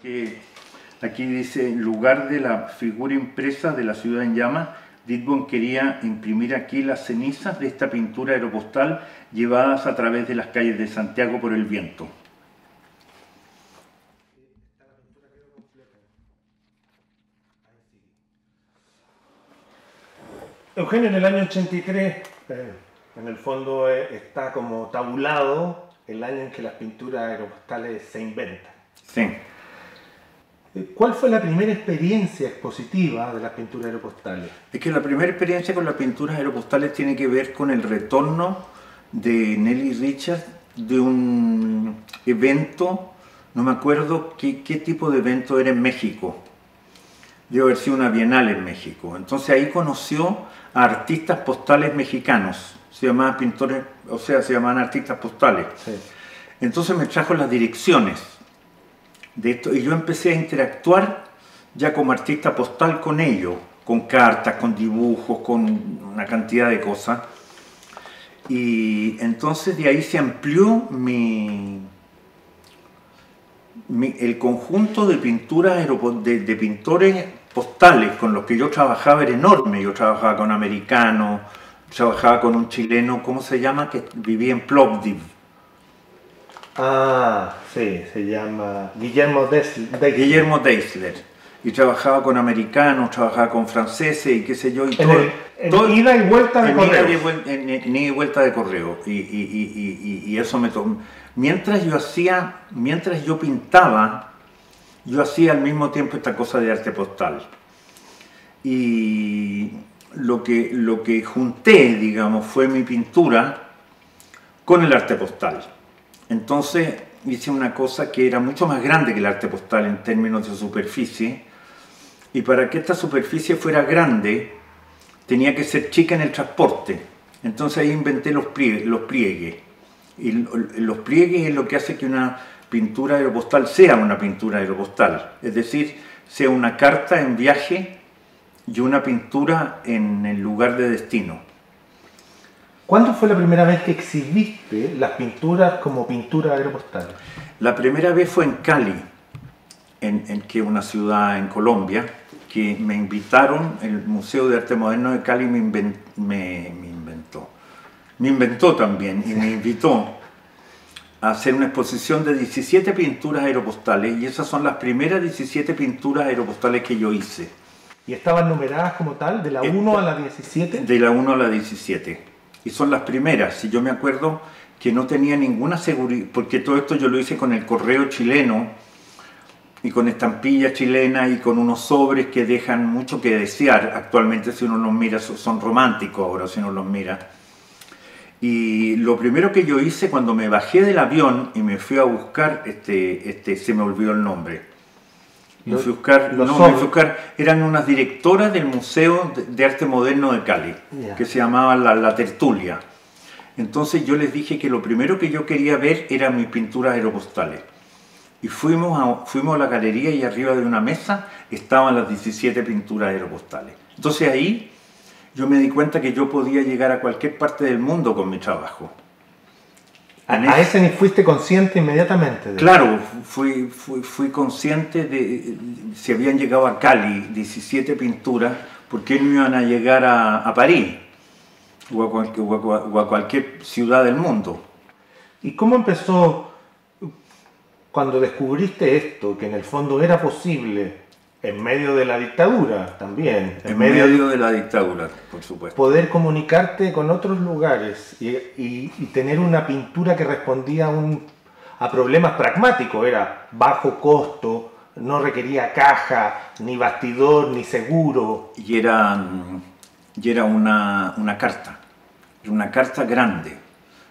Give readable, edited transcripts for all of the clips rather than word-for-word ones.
Que aquí dice, en lugar de la figura impresa de la ciudad en llamas, Didbon quería imprimir aquí las cenizas de esta pintura aeropostal llevadas a través de las calles de Santiago por el viento. Eugenio, en el año 83, en el fondo está como tabulado el año en que las pinturas aeropostales se inventan. Sí. ¿Cuál fue la primera experiencia expositiva de las pinturas aeropostales? Es que la primera experiencia con las pinturas aeropostales tiene que ver con el retorno de Nelly Richards de un evento, no me acuerdo qué tipo de evento era en México. Debe haber sido una bienal en México. Entonces ahí conoció a artistas postales mexicanos. Se llamaban pintores, o sea, se llamaban artistas postales. Sí. Entonces me trajo las direcciones de esto y yo empecé a interactuar ya como artista postal con ellos, con cartas, con dibujos, con una cantidad de cosas. Y entonces de ahí se amplió el conjunto de pinturas de pintores postales con los que yo trabajaba era enorme. Yo trabajaba con americanos, trabajaba con un chileno, ¿cómo se llama?, que vivía en Plovdiv. Ah, sí, se llama Guillermo Deisler. Guillermo Deisler. Y trabajaba con americanos, trabajaba con franceses y qué sé yo. Y todo ida y vuelta de correo. En ida y vuelta de correo. Y eso me tomó. Mientras yo pintaba, yo hacía al mismo tiempo esta cosa de arte postal. Y lo que junté, digamos, fue mi pintura con el arte postal. Entonces hice una cosa que era mucho más grande que el arte postal en términos de superficie, y para que esta superficie fuera grande tenía que ser chica en el transporte. Entonces ahí inventé los pliegues. Y los pliegues es lo que hace que una pintura aeropostal sea una pintura aeropostal, es decir, sea una carta en viaje y una pintura en el lugar de destino. ¿Cuándo fue la primera vez que exhibiste las pinturas como pintura aeropostal? La primera vez fue en Cali, que es una ciudad en Colombia, que me invitaron, el Museo de Arte Moderno de Cali me inventó también y me invitó a hacer una exposición de 17 pinturas aeropostales, y esas son las primeras 17 pinturas aeropostales que yo hice. ¿Y estaban numeradas como tal, de la 1 a la 17? De la 1 a la 17. Y son las primeras. Si yo me acuerdo que no tenía ninguna seguridad, porque todo esto yo lo hice con el correo chileno y con estampillas chilenas y con unos sobres que dejan mucho que desear. Actualmente, si uno los mira, son románticos ahora, si uno los mira. Y lo primero que yo hice cuando me bajé del avión y me fui a buscar, se me olvidó el nombre. Me fui a buscar, eran unas directoras del Museo de Arte Moderno de Cali, que se llamaba la Tertulia. Entonces yo les dije que lo primero que yo quería ver eran mis pinturas aeropostales. Y fuimos a la galería y arriba de una mesa estaban las 17 pinturas aeropostales. Entonces ahí yo me di cuenta que yo podía llegar a cualquier parte del mundo con mi trabajo. ¿A ese fuiste consciente inmediatamente? Claro, fui consciente de si habían llegado a Cali 17 pinturas, ¿por qué no iban a llegar a París o a cualquier ciudad del mundo? ¿Y cómo empezó cuando descubriste esto, que en el fondo era posible, en medio de la dictadura también? En medio de la dictadura, por supuesto. Poder comunicarte con otros lugares y tener una pintura que respondía a problemas pragmáticos. Era bajo costo, no requería caja, ni bastidor, ni seguro. Y era una carta grande.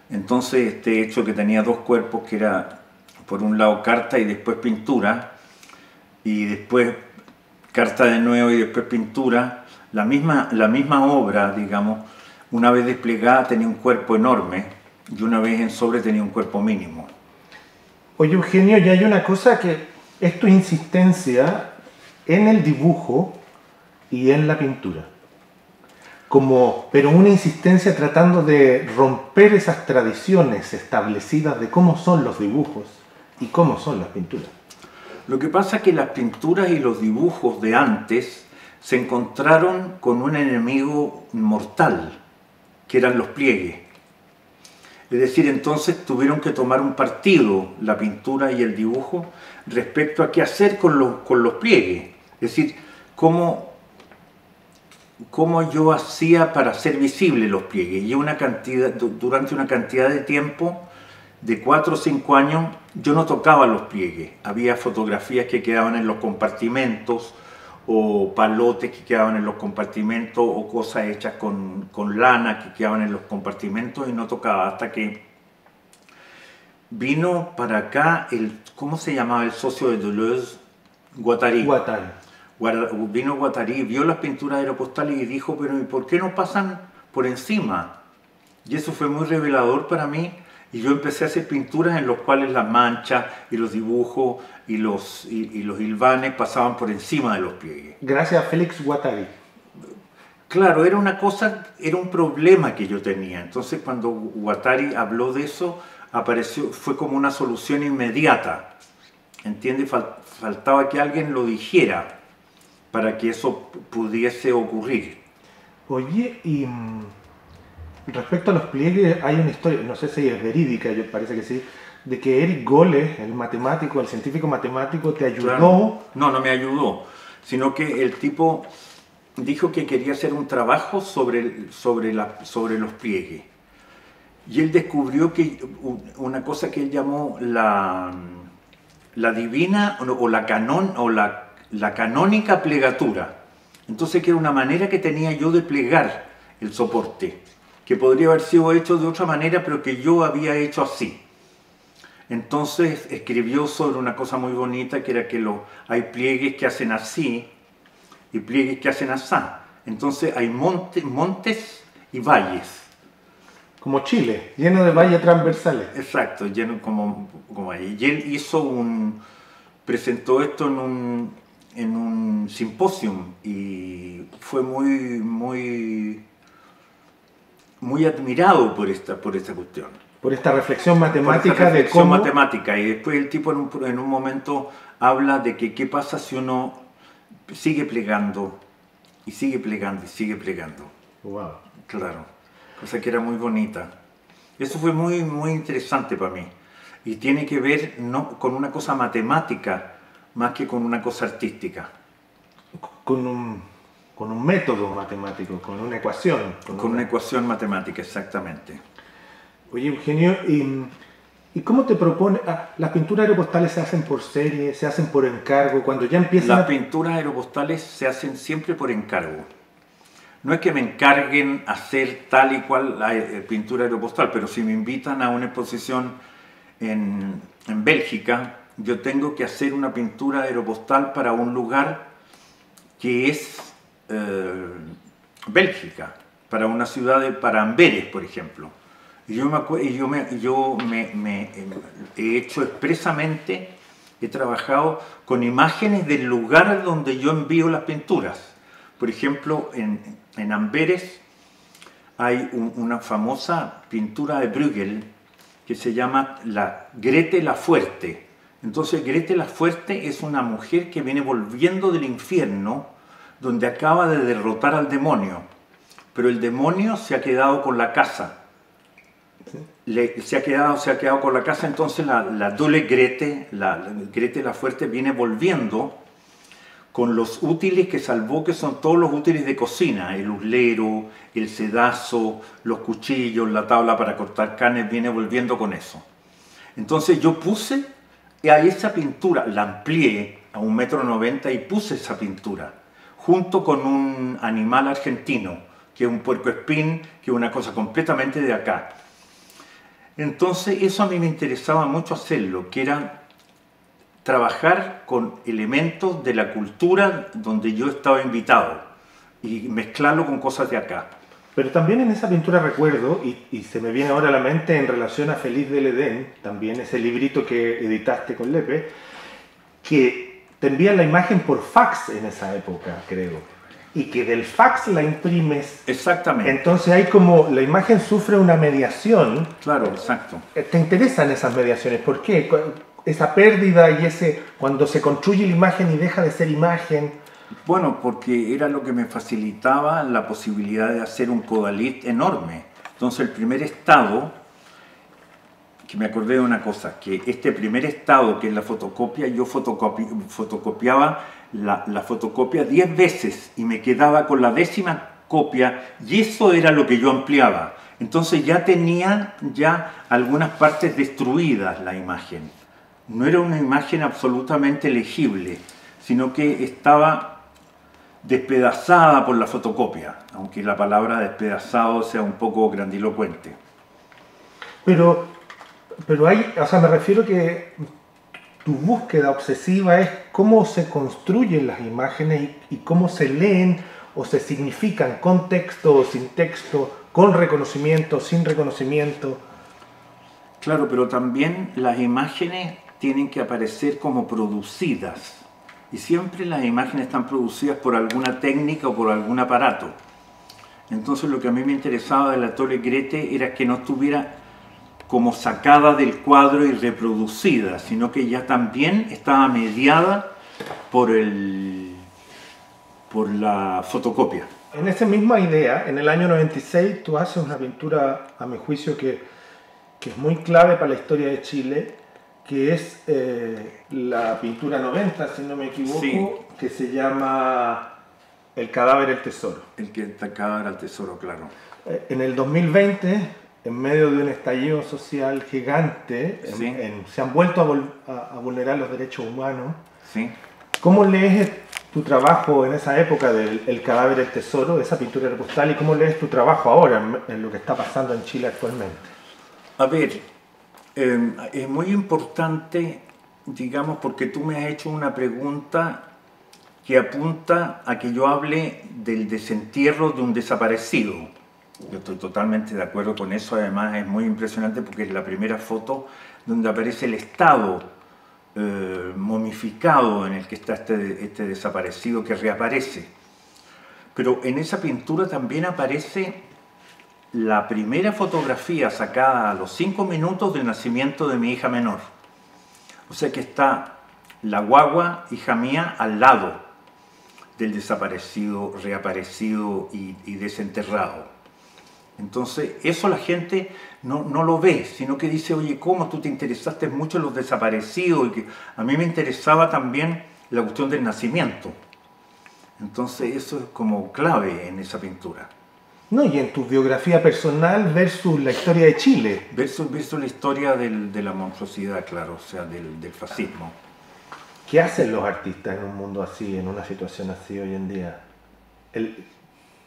Entonces este hecho que tenía dos cuerpos, que era por un lado carta y después pintura, y después carta de nuevo y después pintura, la misma obra, digamos, una vez desplegada tenía un cuerpo enorme y una vez en sobre tenía un cuerpo mínimo. Oye, Eugenio, ya hay una cosa que es tu insistencia en el dibujo y en la pintura. Pero una insistencia tratando de romper esas tradiciones establecidas de cómo son los dibujos y cómo son las pinturas. Lo que pasa es que las pinturas y los dibujos de antes se encontraron con un enemigo mortal, que eran los pliegues. Es decir, entonces tuvieron que tomar un partido, la pintura y el dibujo, respecto a qué hacer con los pliegues. Es decir, cómo yo hacía para hacer visibles los pliegues. Y durante una cantidad de tiempo, de 4 o 5 años, yo no tocaba los pliegues. Había fotografías que quedaban en los compartimentos, o palotes que quedaban en los compartimentos, o cosas hechas con lana que quedaban en los compartimentos, y no tocaba hasta que vino para acá ¿cómo se llamaba el socio de Deleuze? Guattari. Vino Guattari, vio las pinturas aeropostales y dijo, pero ¿y por qué no pasan por encima? Y eso fue muy revelador para mí, y yo empecé a hacer pinturas en las cuales las manchas y los dibujos y los hilvanes pasaban por encima de los pliegues. Gracias a Félix Guattari. Claro, era un problema que yo tenía. Entonces cuando Guattari habló de eso, fue como una solución inmediata. ¿Entiendes? Faltaba que alguien lo dijera para que eso pudiese ocurrir. Oye, y respecto a los pliegues, hay una historia, no sé si es verídica, yo parece que sí, de que Eric Goles, el científico matemático, te ayudó. Claro. No me ayudó, sino que el tipo dijo que quería hacer un trabajo sobre los pliegues. Y él descubrió que una cosa que él llamó la divina o la canónica plegatura. Entonces, que era una manera que tenía yo de plegar el soporte, que podría haber sido hecho de otra manera, pero que yo había hecho así. Entonces escribió sobre una cosa muy bonita, que era que hay pliegues que hacen así y pliegues que hacen así. Entonces hay montes y valles. Como Chile, lleno de valles transversales. Exacto, lleno como ahí. Y él presentó esto en un simposium, y fue muy admirado por esta cuestión. Por esta reflexión matemática Y después el tipo en un momento habla de que qué pasa si uno sigue plegando y sigue plegando y sigue plegando. Wow. Claro, cosa que era muy bonita. Eso fue muy interesante para mí, y tiene que ver no con una cosa matemática más que con una cosa artística. Con un método matemático, con una ecuación. Con una ecuación matemática, exactamente. Oye, Eugenio, ¿y cómo te propone? ¿Las pinturas aeropostales se hacen por serie, se hacen por encargo? Cuando ya empiezan Las pinturas aeropostales se hacen siempre por encargo. No es que me encarguen hacer tal y cual la pintura aeropostal, pero si me invitan a una exposición en Bélgica, yo tengo que hacer una pintura aeropostal para un lugar que es Bélgica, para una ciudad para Amberes, por ejemplo. Y yo me he hecho expresamente, he trabajado con imágenes del lugar donde yo envío las pinturas. Por ejemplo, en Amberes hay una famosa pintura de Bruegel que se llama la Grete la Fuerte. Entonces Grete la Fuerte es una mujer que viene volviendo del infierno, donde acaba de derrotar al demonio, pero el demonio se ha quedado con la casa. Se ha quedado con la casa. Entonces la Dole Grete, la Grete la Fuerte, viene volviendo con los útiles que salvó, que son todos los útiles de cocina, el uslero, el sedazo, los cuchillos, la tabla para cortar carnes, viene volviendo con eso. Entonces yo puse a esa pintura, la amplié a 1,90 m y puse esa pintura, junto con un animal argentino, que es un puercoespín, que es una cosa completamente de acá. Entonces eso a mí me interesaba mucho hacerlo, que era trabajar con elementos de la cultura donde yo estaba invitado y mezclarlo con cosas de acá. Pero también en esa pintura recuerdo, y se me viene ahora a la mente en relación a Feliz del Edén, también ese librito que editaste con Lepe, que te envían la imagen por fax en esa época, creo, y que del fax la imprimes. Exactamente. Entonces hay como, la imagen sufre una mediación. Claro, exacto. ¿Te interesan esas mediaciones? ¿Por qué? esa pérdida y ese cuando se construye la imagen y deja de ser imagen? Bueno, porque era lo que me facilitaba la posibilidad de hacer un Codalit enorme. Entonces el primer estado, que me acordé de una cosa, que este primer estado, que es la fotocopia, yo fotocopiaba la fotocopia 10 veces y me quedaba con la 10ª copia, y eso era lo que yo ampliaba. Entonces ya tenía algunas partes destruidas la imagen. No era una imagen absolutamente legible, sino que estaba despedazada por la fotocopia, aunque la palabra despedazado sea un poco grandilocuente. Pero hay, o sea, me refiero que tu búsqueda obsesiva es cómo se construyen las imágenes y cómo se leen o se significan con texto o sin texto, con reconocimiento, sin reconocimiento. Claro, pero también las imágenes tienen que aparecer como producidas. Y siempre las imágenes están producidas por alguna técnica o por algún aparato. Entonces lo que a mí me interesaba de la Torre Grete era que no estuviera como sacada del cuadro y reproducida, sino que ya también estaba mediada por la fotocopia. En esa misma idea, en el año 96, tú haces una pintura, a mi juicio, que es muy clave para la historia de Chile, que es la pintura 90, si no me equivoco, sí, que se llama El cadáver, el tesoro. El cadáver al tesoro, claro. En el 2020, en medio de un estallido social gigante, sí, se han vuelto a vulnerar los derechos humanos. Sí. ¿Cómo lees tu trabajo en esa época del El cadáver, el tesoro, esa pintura postal, y cómo lees tu trabajo ahora en lo que está pasando en Chile actualmente? A ver, es muy importante, digamos, porque tú me has hecho una pregunta que apunta a que yo hable del desentierro de un desaparecido. Yo estoy totalmente de acuerdo con eso, además es muy impresionante porque es la primera foto donde aparece el estado momificado en el que está este desaparecido que reaparece. Pero en esa pintura también aparece la primera fotografía sacada a los 5 minutos del nacimiento de mi hija menor. O sea que está la guagua, hija mía, al lado del desaparecido, reaparecido y desenterrado. Entonces, eso la gente no lo ve, sino que dice, oye, ¿cómo tú te interesaste mucho en los desaparecidos? Y que a mí me interesaba también la cuestión del nacimiento. Entonces, eso es como clave en esa pintura. No, y en tu biografía personal versus la historia de Chile. Versus la historia de la monstruosidad, claro, o sea, del fascismo. ¿Qué hacen los artistas en un mundo así, en una situación así hoy en día?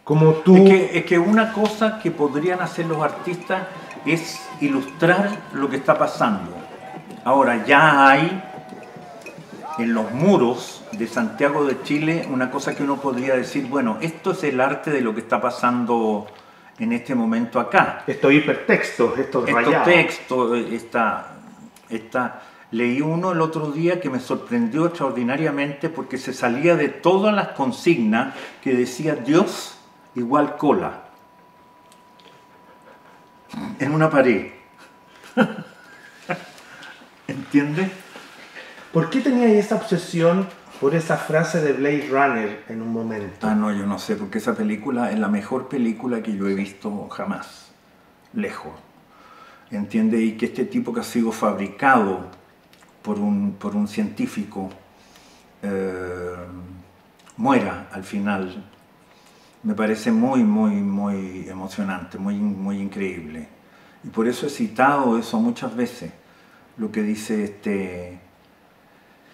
Como tú... Es que una cosa que podrían hacer los artistas es ilustrar lo que está pasando. Ahora ya hay en los muros de Santiago de Chile una cosa que uno podría decir, bueno, esto es el arte de lo que está pasando en este momento acá. Estos hipertextos, estos rayados. Leí uno el otro día que me sorprendió extraordinariamente porque se salía de todas las consignas que decía Dios igual cola en una pared. ¿Entiendes? ¿Por qué tenías esa obsesión por esa frase de Blade Runner en un momento? Ah, no, yo no sé, porque esa película es la mejor película que yo he visto jamás, lejos. ¿Entiendes? Y que este tipo que ha sido fabricado por un científico muera al final, me parece muy, muy, muy emocionante, muy, muy increíble. Y por eso he citado eso muchas veces, lo que dice este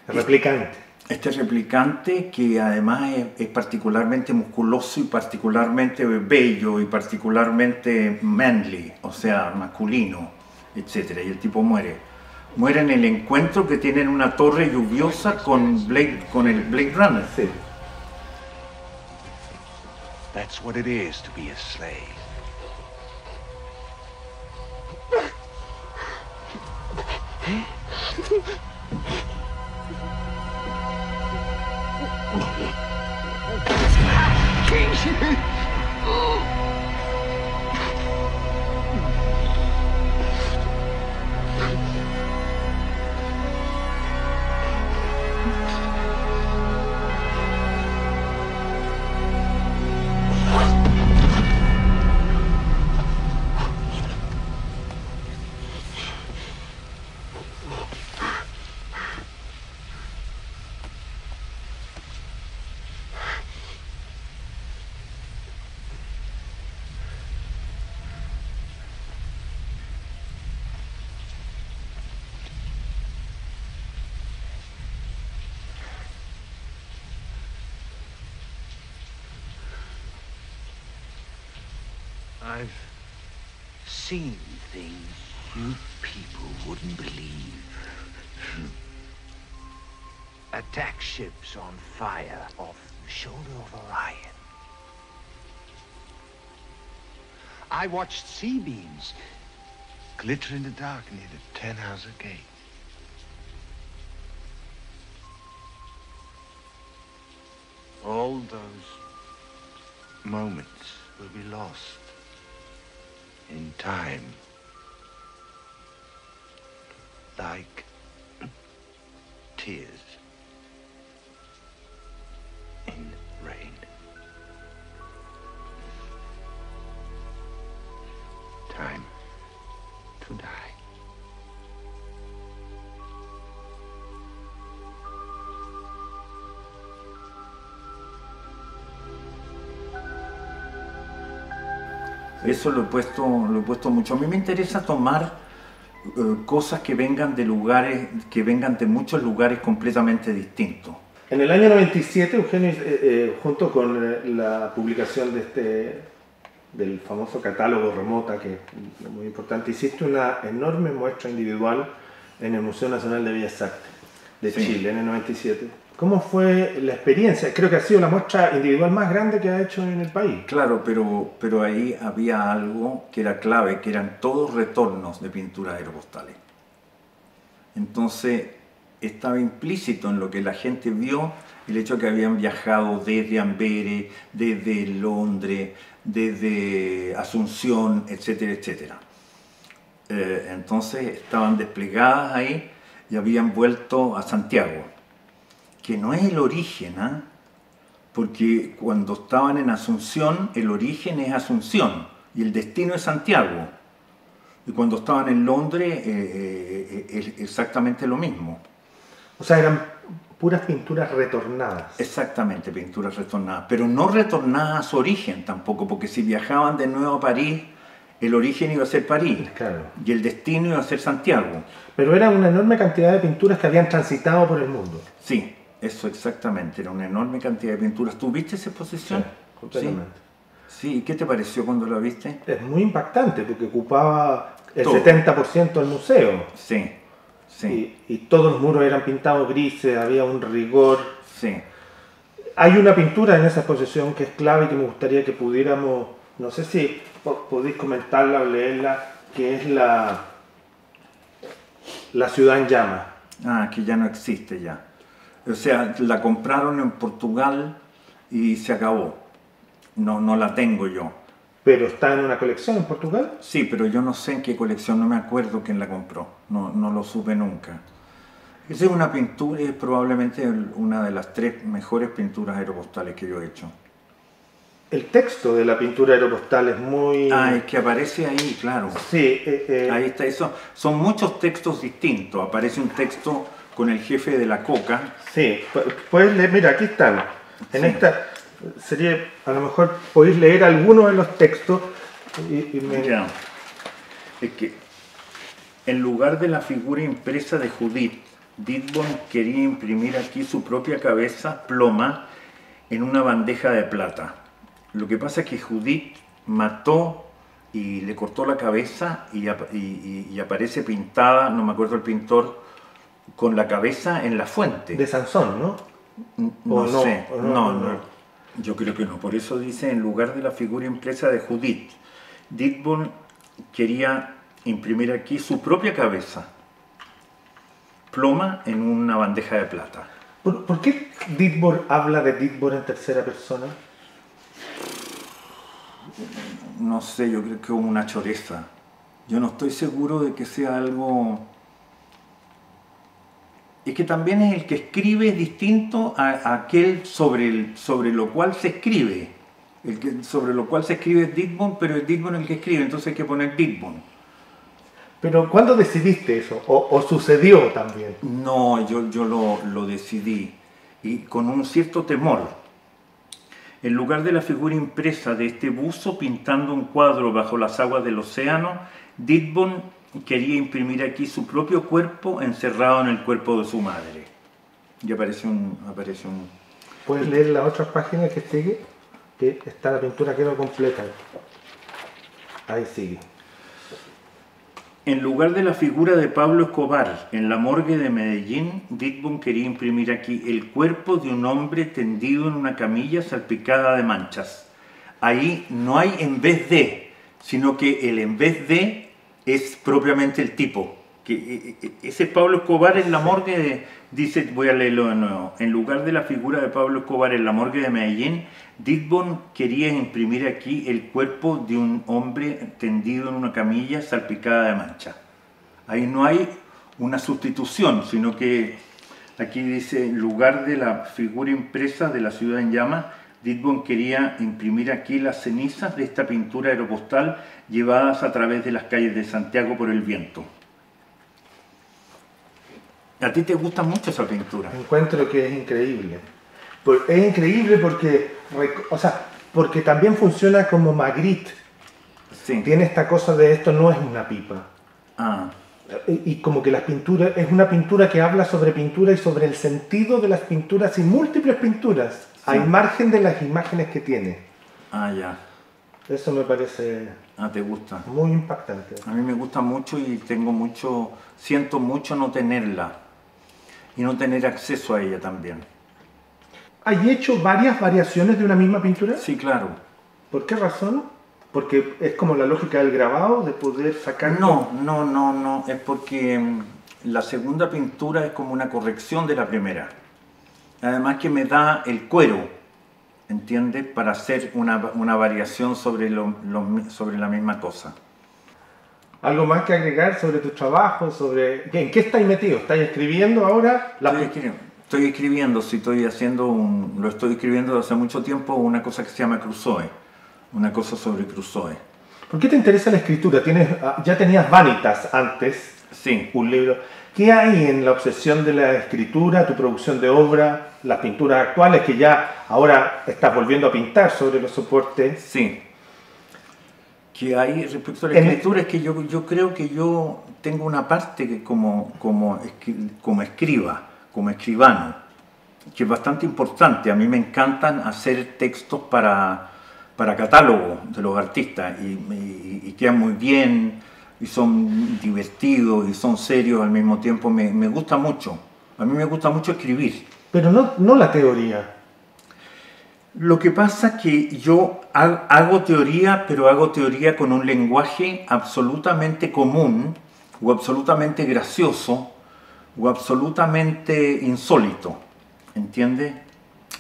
replicante. Este replicante que además es particularmente musculoso y particularmente bello y particularmente manly, o sea, masculino, etc. Y el tipo muere. Muere en el encuentro que tiene en una torre lluviosa con el Blade Runner. Sí. That's what it is to be a slave. I've seen things you people wouldn't believe. Attack ships on fire off the shoulder of Orion. I watched sea beams glitter in the dark near the Tannhauser Gate. All those moments will be lost in time. Like tears in rain. Time to die. Eso lo he puesto mucho. A mí me interesa tomar cosas que vengan de lugares, que vengan de muchos lugares completamente distintos. En el año 97, Eugenio, junto con la publicación del famoso catálogo Remota, que es muy importante, hiciste una enorme muestra individual en el Museo Nacional de Bellas Artes de Chile, en el 97. ¿Cómo fue la experiencia? Creo que ha sido la muestra individual más grande que ha hecho en el país. Claro, pero ahí había algo que era clave, que eran todos retornos de pinturas aeropostales. Entonces estaba implícito en lo que la gente vio el hecho que habían viajado desde Amberes, desde Londres, desde Asunción, etcétera, etcétera. Entonces estaban desplegadas ahí y habían vuelto a Santiago, que no es el origen, ¿eh? Porque cuando estaban en Asunción, el origen es Asunción y el destino es Santiago. Y cuando estaban en Londres, es exactamente lo mismo. O sea, eran puras pinturas retornadas. Exactamente, pinturas retornadas, pero no retornadas a su origen tampoco, porque si viajaban de nuevo a París, el origen iba a ser París, claro, y el destino iba a ser Santiago. Pero era una enorme cantidad de pinturas que habían transitado por el mundo. Sí, eso exactamente, era una enorme cantidad de pinturas. ¿Tú viste esa exposición? Sí, completamente. Sí, ¿qué te pareció cuando la viste? Es muy impactante porque ocupaba el todo. 70% del museo. Sí, sí. Y todos los muros eran pintados grises, había un rigor. Sí. Hay una pintura en esa exposición que es clave y que me gustaría que pudiéramos, no sé si podéis comentarla o leerla, que es la ciudad en llamas. Ah, que ya no existe ya. O sea, la compraron en Portugal y se acabó. No la tengo yo. ¿Pero está en una colección en Portugal? Sí, pero yo no sé en qué colección, no me acuerdo quién la compró. No lo supe nunca. Esa es una pintura, es probablemente una de las 3 mejores pinturas aeropostales que yo he hecho. El texto de la pintura aeropostal es muy... Ah, es que aparece ahí, claro. Sí. Ahí está eso. Son muchos textos distintos. Aparece un texto con el jefe de la coca. Sí, puedes leer, mira, aquí están. En Sí. esta sería, a lo mejor podéis leer algunos de los textos Ya. Es que en lugar de la figura impresa de Judith, Didborn quería imprimir aquí su propia cabeza ploma en una bandeja de plata. Lo que pasa es que Judith mató y le cortó la cabeza y aparece pintada, no me acuerdo el pintor, con la cabeza en la fuente. de Sansón, ¿no? No no, sé, o no. Yo creo que no. Por eso dice, en lugar de la figura impresa de Judith, Didborn quería imprimir aquí su propia cabeza, ploma en una bandeja de plata. ¿Por qué Didborn habla de Didborn en tercera persona? No sé, yo creo que es una choreza. Yo no estoy seguro de que sea algo... Es que también es el que escribe distinto a aquel sobre lo cual se escribe. Sobre lo cual se escribe es Didborn, pero es Didborn el que escribe, entonces hay que poner Didborn. Pero ¿cuándo decidiste eso? ¿O sucedió también? No, yo lo decidí, y con un cierto temor. En lugar de la figura impresa de este buzo pintando un cuadro bajo las aguas del océano, Didborn quería imprimir aquí su propio cuerpo encerrado en el cuerpo de su madre. Y aparece un... ¿Puedes leer las otras páginas que sigue? Que está la pintura quedó completa. Ahí sigue. En lugar de la figura de Pablo Escobar en la morgue de Medellín, Ditbon quería imprimir aquí el cuerpo de un hombre tendido en una camilla salpicada de manchas. Ahí no hay en vez de, sino que el en vez de es propiamente el tipo. Ese Pablo Escobar en la morgue, dice, voy a leerlo de nuevo, en lugar de la figura de Pablo Escobar en la morgue de Medellín, Ditbon quería imprimir aquí el cuerpo de un hombre tendido en una camilla salpicada de mancha. Ahí no hay una sustitución, sino que aquí dice, en lugar de la figura impresa de la ciudad en llamas, Ditbon quería imprimir aquí las cenizas de esta pintura aeropostal llevadas a través de las calles de Santiago por el viento. ¿A ti te gusta mucho esa pintura? Encuentro que es increíble. Es increíble porque también funciona como Magritte. Sí. Tiene esta cosa de esto no es una pipa. Ah. Y como que las pinturas, es una pintura que habla sobre pintura y sobre el sentido de las pinturas y múltiples pinturas, sí, al margen de las imágenes que tiene. Ah, ya. Eso me parece... Ah, ¿te gusta? Muy impactante. A mí me gusta mucho y siento mucho no tenerla y no tener acceso a ella también. ¿Has hecho varias variaciones de una misma pintura? Sí, claro. ¿Por qué razón? ¿Porque es como la lógica del grabado, de poder sacar...? No, es porque la segunda pintura es como una corrección de la primera. Además que me da el cuero, ¿entiendes? Para hacer una variación sobre la misma cosa. ¿Algo más que agregar sobre tu trabajo? ¿En qué estáis metido? ¿Estáis escribiendo ahora? Estoy escribiendo, sí, lo estoy escribiendo desde hace mucho tiempo, una cosa que se llama Crusoe, una cosa sobre Crusoe. ¿Por qué te interesa la escritura? Ya tenías Vanitas antes, sí, un libro. ¿Qué hay en la obsesión de la escritura, tu producción de obra, las pinturas actuales que ya ahora estás volviendo a pintar sobre los soportes? Sí. ¿Qué hay respecto a la escritura? Es que yo creo que yo tengo una parte que como escribano, que es bastante importante. A mí me encantan hacer textos para catálogo de los artistas y quedan muy bien y son divertidos y son serios al mismo tiempo. Me gusta mucho. A mí me gusta mucho escribir. Pero no la teoría. Lo que pasa es que yo hago teoría, pero hago teoría con un lenguaje absolutamente común o absolutamente gracioso o absolutamente insólito, ¿entiendes?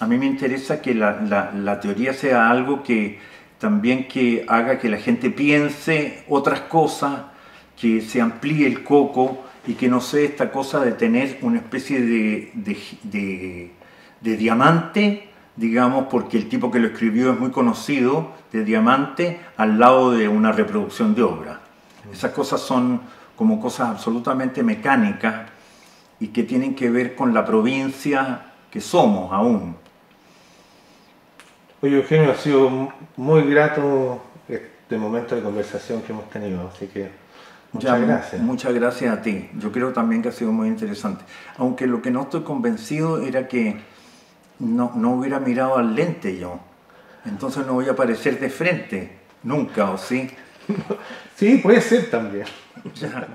A mí me interesa que la teoría sea algo que también que haga que la gente piense otras cosas, que se amplíe el coco y que no sea esta cosa de tener una especie de diamante, digamos, porque el tipo que lo escribió es muy conocido, de diamante al lado de una reproducción de obra. Esas cosas son como cosas absolutamente mecánicas y que tienen que ver con la provincia que somos aún. Oye, Eugenio, ha sido muy grato este momento de conversación que hemos tenido, así que muchas gracias. Muchas gracias a ti. Yo creo también que ha sido muy interesante. Aunque lo que no estoy convencido era que no hubiera mirado al lente yo. Entonces no voy a aparecer de frente, nunca, ¿o sí? Sí, puede ser también. Ya.